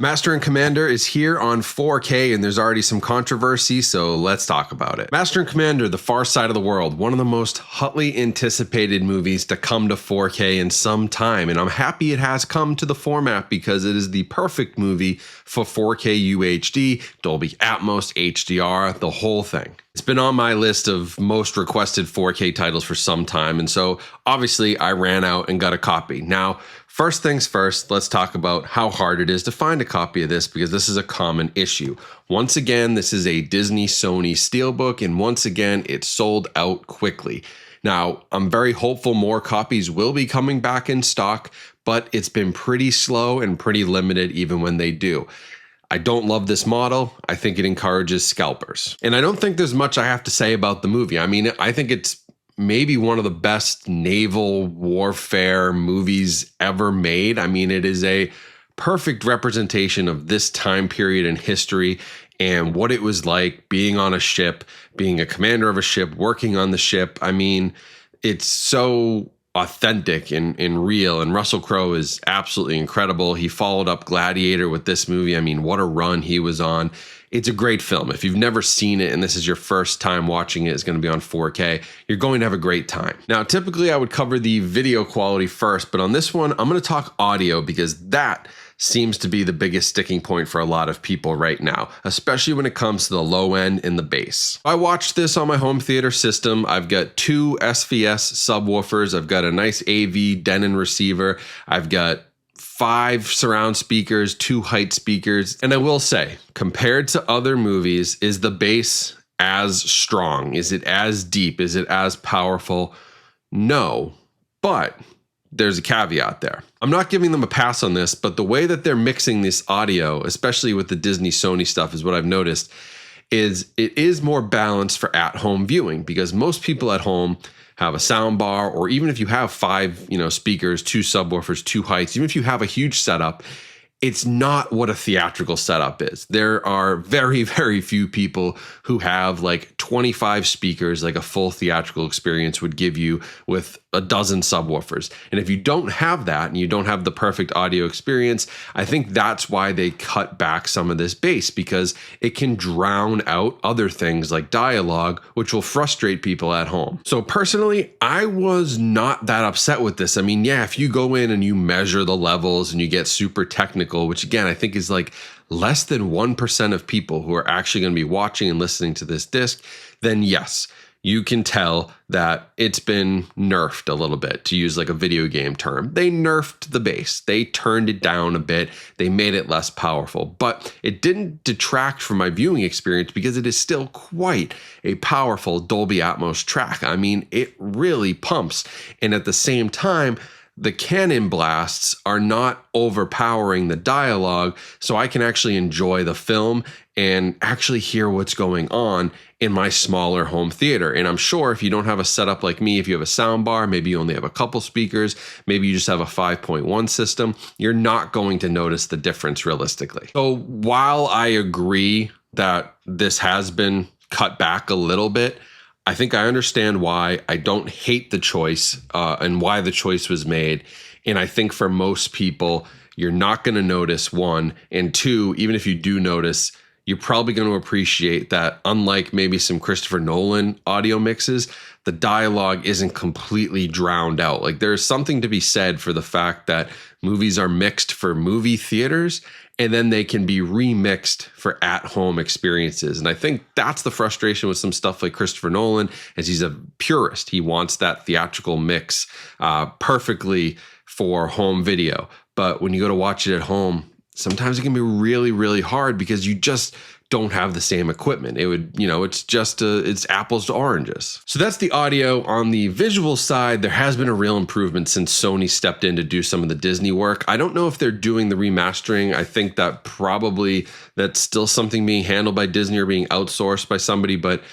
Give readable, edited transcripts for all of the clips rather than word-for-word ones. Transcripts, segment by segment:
Master and Commander is here on 4K, and there's already some controversy, so let's talk about it. Master and Commander, The Far Side of the World, one of the most hotly anticipated movies to come to 4K in some time, and I'm happy it has come to the format because it is the perfect movie for 4K UHD, Dolby Atmos, HDR, the whole thing. It's been on my list of most requested 4K titles for some time, and so obviously I ran out and got a copy. Now, first things first, let's talk about how hard it is to find a copy of this because this is a common issue. Once again, this is a Disney Sony Steelbook, and once again, it's sold out quickly. Now, I'm very hopeful more copies will be coming back in stock, but it's been pretty slow and pretty limited even when they do. I don't love this model. I think it encourages scalpers. And I don't think there's much I have to say about the movie. I mean, I think it's maybe one of the best naval warfare movies ever made. I mean, it is a perfect representation of this time period in history and what it was like being on a ship, being a commander of a ship, working on the ship. I mean, it's so authentic and real, and Russell Crowe is absolutely incredible. He followed up Gladiator with this movie. I mean, what a run he was on. It's a great film. If you've never seen it and this is your first time watching it, it's going to be on 4K, you're going to have a great time. Now, typically I would cover the video quality first, but on this one, I'm going to talk audio because that seems to be the biggest sticking point for a lot of people right now, especially when it comes to the low end and the bass. I watched this on my home theater system. I've got two SVS subwoofers. I've got a nice AV Denon receiver. I've got 5 surround speakers, 2 height speakers. And I will say, compared to other movies, is the bass as strong? Is it as deep? Is it as powerful? No, but there's a caveat there. I'm not giving them a pass on this, but the way that they're mixing this audio, especially with the Disney Sony stuff, is what I've noticed, is it is more balanced for at-home viewing because most people at home have a sound bar, or even if you have 5, speakers, 2 subwoofers, 2 heights, even if you have a huge setup, it's not what a theatrical setup is. There are very, very few people who have like 25 speakers, like a full theatrical experience would give you with a dozen subwoofers. And if you don't have that and you don't have the perfect audio experience, I think that's why they cut back some of this bass because it can drown out other things like dialogue, which will frustrate people at home. So personally, I was not that upset with this. I mean, yeah, if you go in and you measure the levels and you get super technical, which again, I think is like less than 1% of people who are actually going to be watching and listening to this disc, then yes, you can tell that it's been nerfed a little bit, to use like a video game term. They nerfed the bass. They turned it down a bit. They made it less powerful, but it didn't detract from my viewing experience because it is still quite a powerful Dolby Atmos track. I mean, it really pumps. And at the same time, the cannon blasts are not overpowering the dialogue, so I can actually enjoy the film and actually hear what's going on in my smaller home theater. And I'm sure if you don't have a setup like me, if you have a sound bar, maybe you only have a couple speakers, maybe you just have a 5.1 system, you're not going to notice the difference realistically. So while I agree that this has been cut back a little bit, I think I understand why. I don't hate the choice and why the choice was made. And I think for most people, you're not going to notice, 1. And 2, even if you do notice, you're probably going to appreciate that unlike maybe some Christopher Nolan audio mixes, the dialogue isn't completely drowned out. Like there's something to be said for the fact that movies are mixed for movie theaters and then they can be remixed for at-home experiences. And I think that's the frustration with some stuff like Christopher Nolan, as he's a purist. He wants that theatrical mix perfectly for home video. But when you go to watch it at home, sometimes it can be really, really hard because you just don't have the same equipment. It would, it's apples to oranges. So that's the audio. On the visual side, there has been a real improvement since Sony stepped in to do some of the Disney work. I don't know if they're doing the remastering. I think that probably that's still something being handled by Disney or being outsourced by somebody, but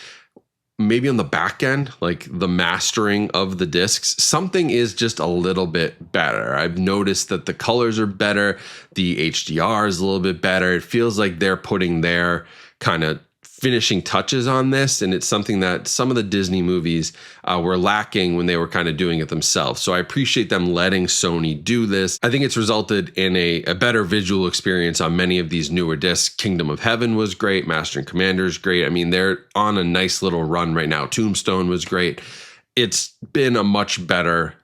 maybe on the back end, like the mastering of the discs, something is just a little bit better. I've noticed that the colors are better. The HDR is a little bit better. It feels like they're putting their kind of finishing touches on this, and it's something that some of the Disney movies were lacking when they were kind of doing it themselves. So I appreciate them letting Sony do this. I think it's resulted in a better visual experience on many of these newer discs. Kingdom of Heaven was great. Master and Commander is great. I mean, they're on a nice little run right now. Tombstone was great. It's been a much better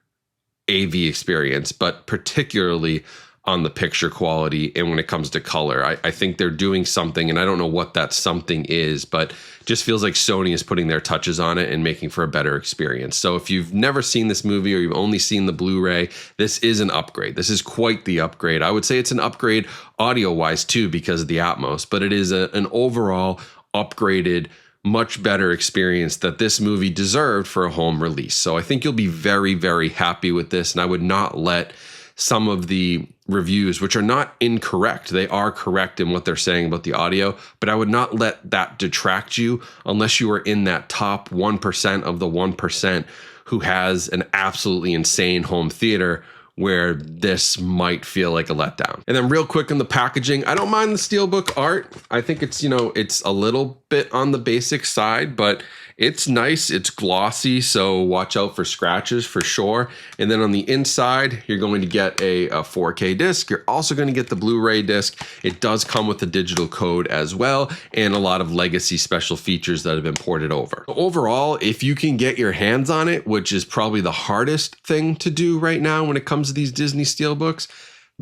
AV experience, but particularly on the picture quality and when it comes to color. I think they're doing something, and I don't know what that something is, but just feels like Sony is putting their touches on it and making for a better experience. So if you've never seen this movie or you've only seen the Blu-ray, this is an upgrade. This is quite the upgrade. I would say it's an upgrade audio-wise too because of the Atmos, but it is an overall upgraded, much better experience that this movie deserved for a home release. So I think you'll be very, very happy with this, and I would not let some of the reviews, which are not incorrect, they are correct in what they're saying about the audio, but I would not let that detract you unless you are in that top 1% of the 1% who has an absolutely insane home theater where this might feel like a letdown. And then real quick in the packaging, I don't mind the steelbook art. I think it's, it's a little bit on the basic side, but it's nice. It's glossy, so watch out for scratches for sure. And then on the inside, you're going to get a 4K disc. You're also going to get the Blu-ray disc. It does come with the digital code as well, and a lot of legacy special features that have been ported over. Overall, if you can get your hands on it, which is probably the hardest thing to do right now when it comes to these Disney Steelbooks,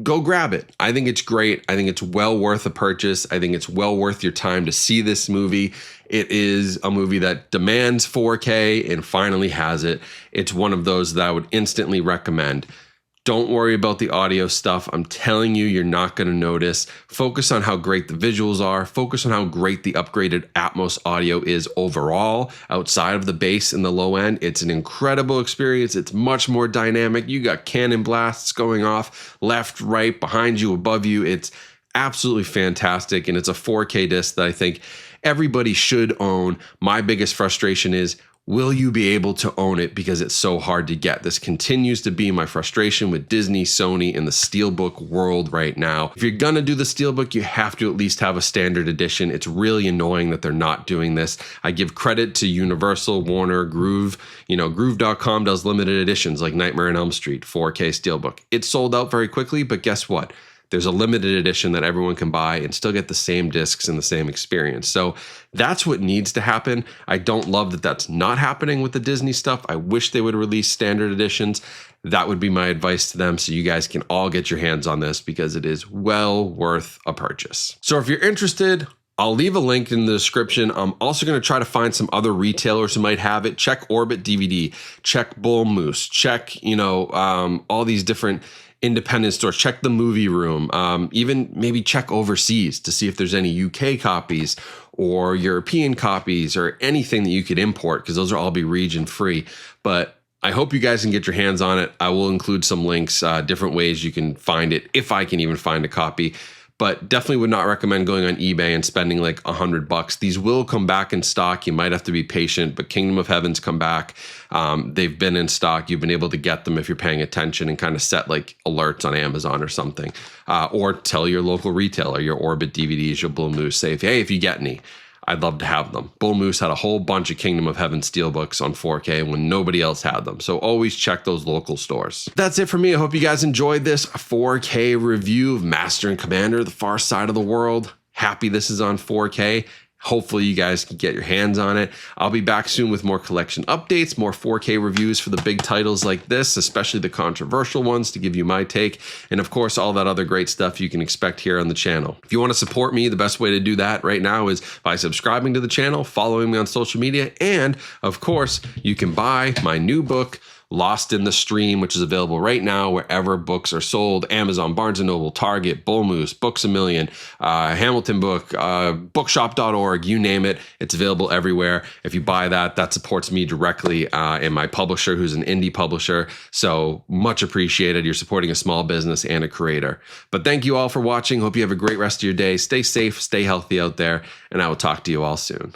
go grab it. I think it's great. I think it's well worth a purchase. I think it's well worth your time to see this movie. It is a movie that demands 4K and finally has it. It's one of those that I would instantly recommend. Don't worry about the audio stuff. I'm telling you, you're not going to notice. Focus on how great the visuals are. Focus on how great the upgraded Atmos audio is overall, outside of the bass and the low end. It's an incredible experience. It's much more dynamic. You got cannon blasts going off left, right, behind you, above you. It's absolutely fantastic, and it's a 4K disc that I think everybody should own. My biggest frustration is, will you be able to own it because it's so hard to get? This continues to be my frustration with Disney, Sony, and the Steelbook world right now. If you're gonna do the Steelbook, you have to at least have a standard edition. It's really annoying that they're not doing this. I give credit to Universal, Warner, Groove. Groove.com does limited editions like Nightmare on Elm Street, 4K Steelbook. It sold out very quickly, but guess what? There's a limited edition that everyone can buy and still get the same discs and the same experience. So that's what needs to happen. I don't love that that's not happening with the Disney stuff. I wish they would release standard editions. That would be my advice to them, so you guys can all get your hands on this because it is well worth a purchase. So if you're interested, I'll leave a link in the description. I'm also going to try to find some other retailers who might have it. Check Orbit DVD, check Bull Moose, check, all these different independent stores. Check the Movie Room, even maybe check overseas to see if there's any UK copies or European copies or anything that you could import, because those will all be region free. But I hope you guys can get your hands on it. I will include some links, different ways you can find it, if I can even find a copy. But definitely would not recommend going on eBay and spending like $100. These will come back in stock. You might have to be patient, but Kingdom of Heaven's come back. They've been in stock. You've been able to get them if you're paying attention and kind of set like alerts on Amazon or something. Or tell your local retailer, your Orbit DVDs, your Bull Moose, say, hey, if you get any, I'd love to have them. Bull Moose had a whole bunch of Kingdom of Heaven Steelbooks on 4K when nobody else had them. So always check those local stores. That's it for me. I hope you guys enjoyed this 4K review of Master and Commander, The Far Side of the World. Happy this is on 4K. Hopefully you guys can get your hands on it. I'll be back soon with more collection updates, more 4K reviews for the big titles like this, especially the controversial ones, to give you my take. And of course, all that other great stuff you can expect here on the channel. If you want to support me, the best way to do that right now is by subscribing to the channel, following me on social media, and of course, you can buy my new book, Lost in the Stream, which is available right now wherever books are sold. Amazon, Barnes & Noble, Target, Bull Moose, Books A Million, Hamilton Book, bookshop.org, you name it. It's available everywhere. If you buy that, that supports me directly and my publisher, who's an indie publisher. So much appreciated. You're supporting a small business and a creator. But thank you all for watching. Hope you have a great rest of your day. Stay safe, stay healthy out there, and I will talk to you all soon.